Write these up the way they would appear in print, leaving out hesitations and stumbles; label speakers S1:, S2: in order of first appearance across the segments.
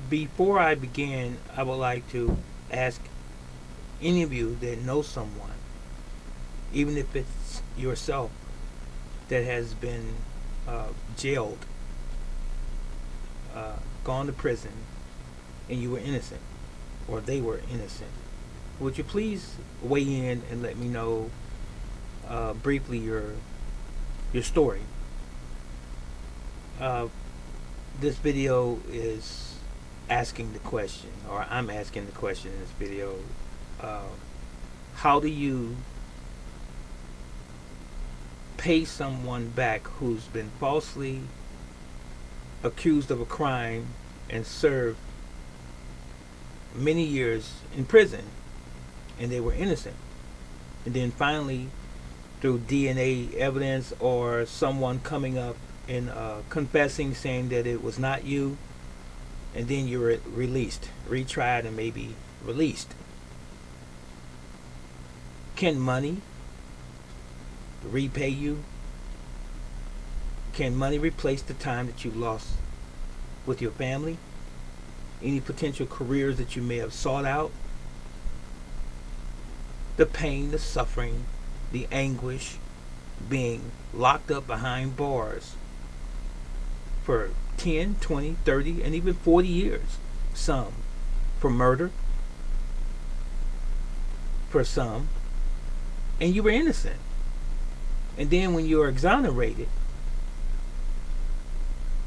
S1: Before I begin, I would like to ask any of you that know someone, even if it's yourself, that has been jailed, gone to prison, and you were innocent, or they were innocent. Would you please weigh in and let me know briefly your story? Uh, this video is asking the question, or I'm asking the question in this video. Uh, how do you pay someone back who's been falsely accused of a crime and served many years in prison and they were innocent? And then finally, through DNA evidence or someone coming up and confessing, saying that it was not you, and then you're released, retried, and maybe released. Can money repay you? Can money replace the time that you lost with your family? Any potential careers that you may have sought out? The pain, the suffering, the anguish, being locked up behind bars for 10, 20, 30, and even 40 years. Some for murder, for some, and you were innocent. And then when you're exonerated,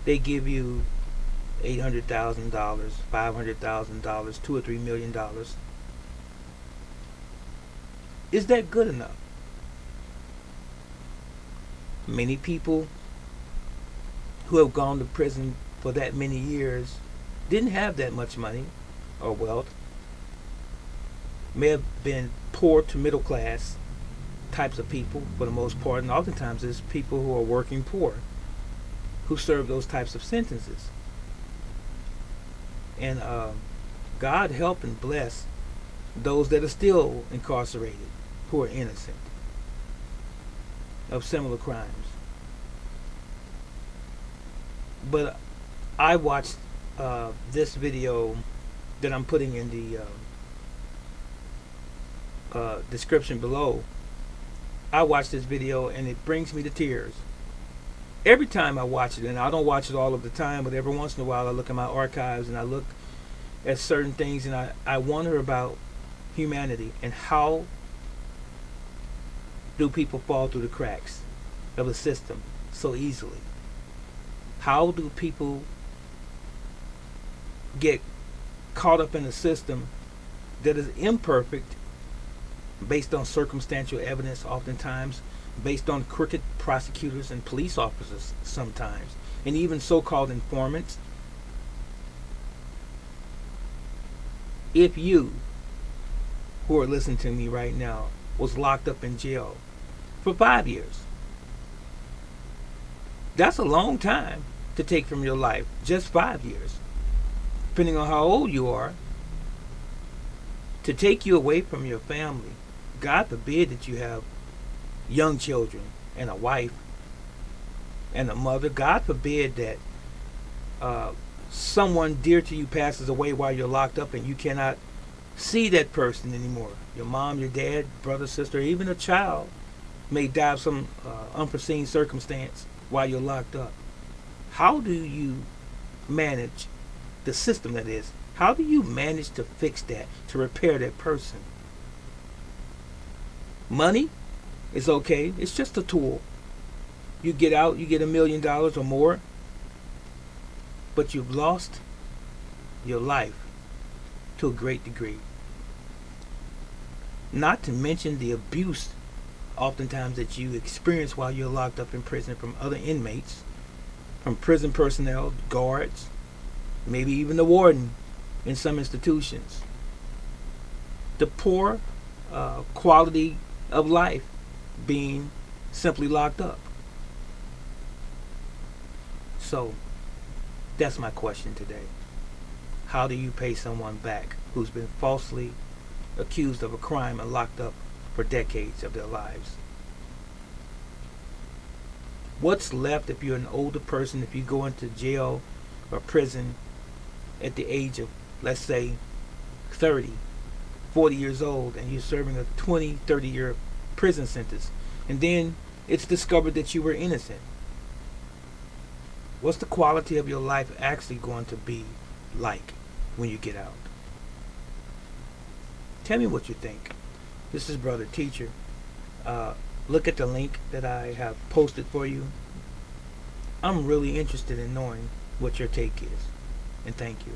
S1: they give you $800,000, $500,000, $2 or $3 million. Is that good enough? Many people who have gone to prison for that many years didn't have that much money or wealth. May have been poor to middle class types of people for the most part, and oftentimes it's people who are working poor who serve those types of sentences. And God help and bless those that are still incarcerated who are innocent of similar crimes. But I watched this video that I'm putting in the description below. I watched this video and it brings me to tears. Every time I watch it, and I don't watch it all of the time, but every once in a while I look at my archives and I look at certain things, and I wonder about humanity and how do people fall through the cracks of the system so easily. How do people get caught up in a system that is imperfect, based on circumstantial evidence, oftentimes based on crooked prosecutors and police officers sometimes, and even so-called informants? If you, who are listening to me right now, was locked up in jail for 5 years, that's a long time to take from your life. Just 5 years, depending on how old you are, to take you away from your family. God forbid that you have young children and a wife and a mother. God forbid that someone dear to you passes away while you're locked up and you cannot see that person anymore. Your mom, your dad, brother, sister, even a child may die of some unforeseen circumstance while you're locked up. How do you manage the system that is? How do you manage to fix that, to repair that person? Money is okay. It's just a tool. You get out, you get $1 million or more, but you've lost your life to a great degree. Not to mention the abuse oftentimes that you experience while you're locked up in prison from other inmates, from prison personnel, guards, maybe even the warden in some institutions. The poor quality of life being simply locked up. So that's my question today. How do you pay someone back who's been falsely accused of a crime and locked up for decades of their lives? What's left if you're an older person, if you go into jail or prison at the age of, let's say, 30, 40 years old, and you're serving a 20, 30-year prison sentence, and then it's discovered that you were innocent. What's the quality of your life actually going to be like when you get out? Tell me what you think. This is Brother Teacher. Look at the link that I have posted for you. I'm really interested in knowing what your take is. And thank you.